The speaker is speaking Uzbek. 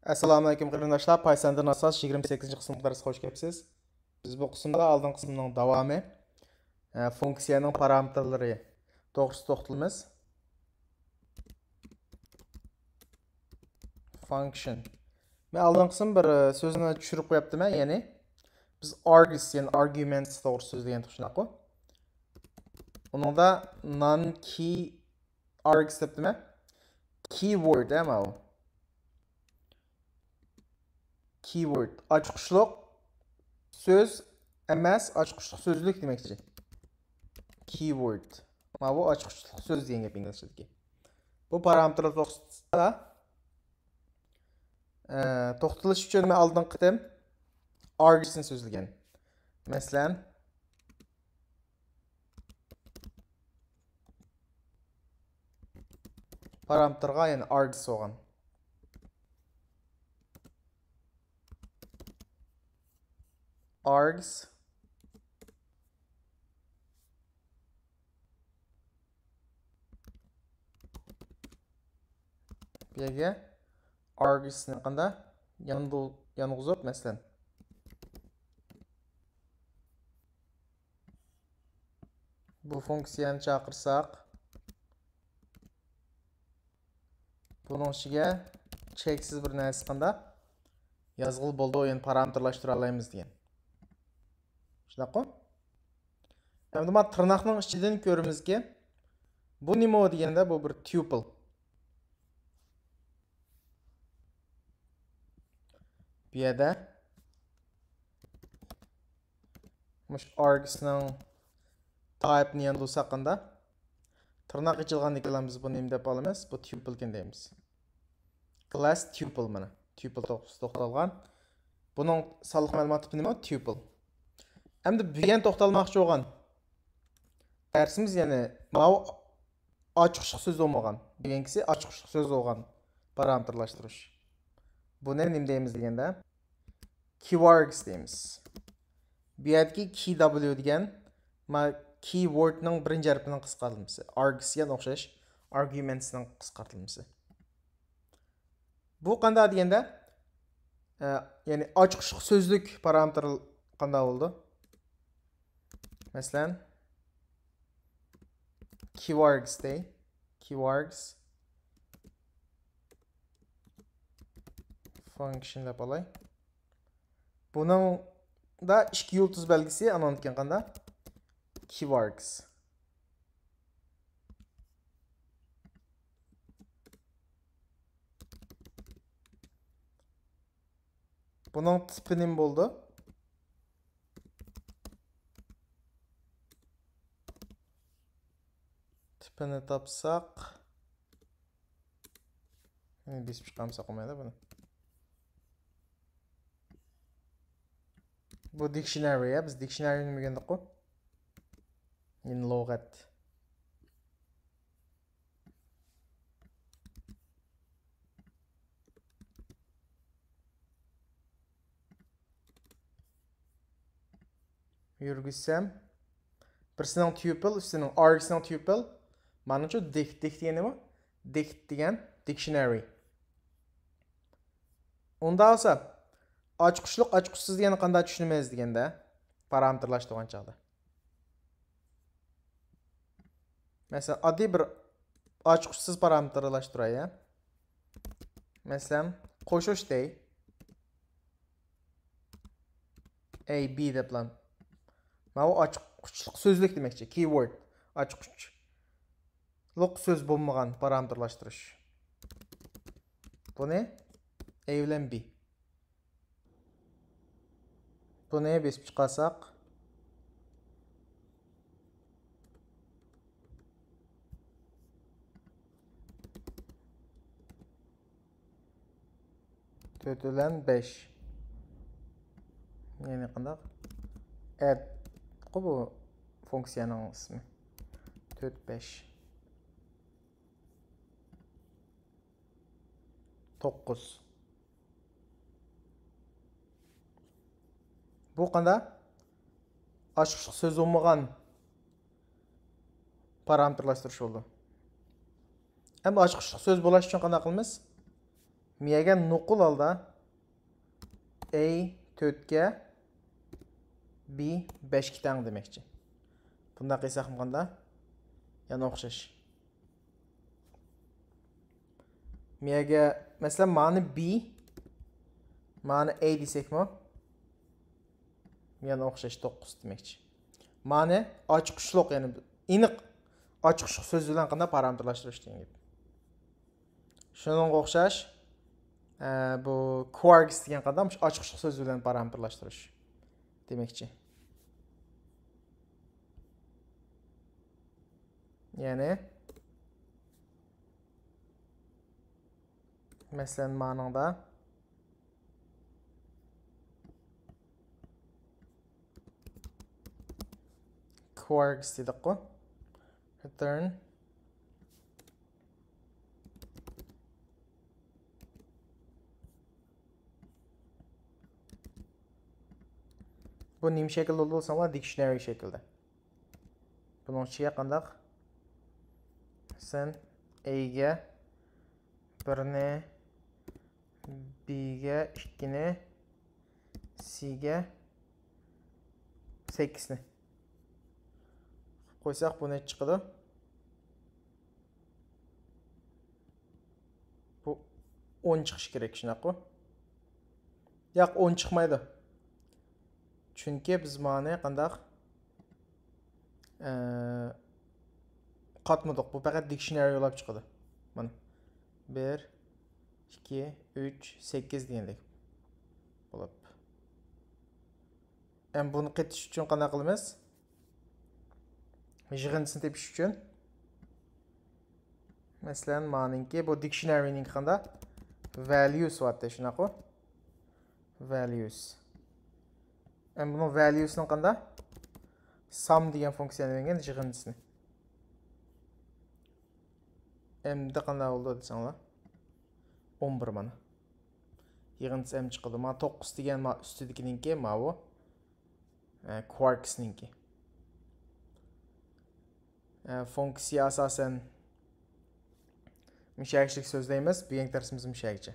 Assalomu alaykum qarindoshlar. Pythondan asos 28 qismga hoş kelibsiz. Biz bu qismda oldin qismning davomi funksiyaning parametrlari to'g'risida to'xtalamiz. Function. Men oldin qism bir so'zni tushirib qo'yaptimi, ya'ni biz args, ya'ni arguments to'g'risida so'zlagan tushunaqmi? Uningda non-key args debdimi? Keyword ama u. Keyword ochiqqushliq so'z emas, ochiqqushliq so'zlik demakchi. Keyword. Mana bu ochiqqushliq so'z degan gap inglizchadagi. Bu parametrlar to'g'risida to'xtalish uchun men oldin qitim argsni so'zlagan. Masalan, parametrga ya'ni args olgan. Args birga argsni qanda yong'izib masalan bu funksiyani chaqirsak buning ichiga cheksiz bir narsa qanda yozg'il bo'ldi, ya'ni parametrlashtira olamiz degan. Shunaqmi? Endi men tirnoqning ichidan ko'ramizki, bu nima deganda bu bir tuple. Bu yerda mush argsning type'ni yozsak qanda tirnoq ichilgandan biz buni nima deb olamiz? Bu tuple ekan deymiz. Class tuple mana. Tuple to'xtalgan. Buning sonliq ma'lumot tipi nima? Tuple. Endi bugan to'xtalmoqchi bo'lgan darsimiz, ya'ni mana ochiqqushliq so'z bo'lmagan. Bugankisi ochiqqushliq so'z bo'lgan parametrlashtirish. Buni nima deymiz deganda keywords deymiz. Bu yerdagi kw degan keywordning birinchi harfining qisqartirilmasi. Argsga o'xshash argumentsning qisqartirilmasi. Bu qanday deganda ya'ni ochiqqushliq so'zlik parametr qanday bo'ldi? Masalan, keywords dey. Keywords function deb olay. Buning da ikki yulduz belgisi anondikan qanday? Keywords. Buning tipi nima bo'ldi? Tipini topsak, biz chiqamsa qolmaydi buni. Bu dictionary ya, biz dictionary nima degandik-ku? Ya'ni lug'at. Yurgizsam, birisining tuple, üstüning argsning tuple. Mana shu dict degan nima? Dict degan dictionary. Unda olsa ochiqqushliq, ochiqqushsiz degani qanday tushunamiz deganda parametrlashtirgan chog'da. Masalan, oddiy bir ochiqqushsiz parametrlashtiray ya. Masalan, qo'shish dey. A, B deb bilan. Mana bu ochiqqushliq so'zlik demakchi, keyword. Ochiqqushliq so'z bo'lmagan parametrlashtirish. Buni A bilan B. Buni besib chiqarsak to'rt bilan 5. Ya'ni qanday? Add bu funksiyaning ismi. 4 5 9. Bu qanday? Ochiqqushliq so'z bo'lmagan parametrlashtirish bo'ldi. Endi ochiqqushliq so'z bo'lish uchun qanday qilamiz? Miyaga nuqul alda A 4'ga B 5'ga teng demekçi. Bunda qıysak mıqanda? Yani oxşaş. Miyaga mesela mani B mani A desek mi? Yani oxşaş 9 demekçi. Mani açıqışlıq yani iniq açıqışlıq söz bilan qanday parametrlashtirish degan gap. Shuningga o'xshash bu quarks degan qadam açıqışlıq söz bilan parametrlashtirish demekçi. Yani mesela manada quarks dedik qo'y. Return bu nima shaklda bo'lsa ham dictionary shaklda. Buning ichiga qandaq sen A ga 1ni B ga 2ni C ga 8ni qo'ysak bu necha chiqadi? Bu 10 chiqishi kerak shunaqa. Yo'q, 10 chiqmaydi. Chunki biz mana qandaq qatmadik. Bu faqat dictionary yo'lab chiqadi. Mana 1 2 3 8 degandek bo'lib. Endi buni qetish uchun qanday qilamiz? Yig'indisini tepish uchun masalan maninki bu dictionaryning qanda values vatda shunaqa. Values. Endi buni valuesini qanda sum degan funksiyani bergan yig'indisini. Endi qanday bo'ldi desanglar? 11 mana. Yig'indisi m chiqdi. Mana 9 degan ma ustidagininki ma bu quarksninki. Funksiya asosan mushakchilik so'zlaymiz. Bugungi darsimiz mushakcha.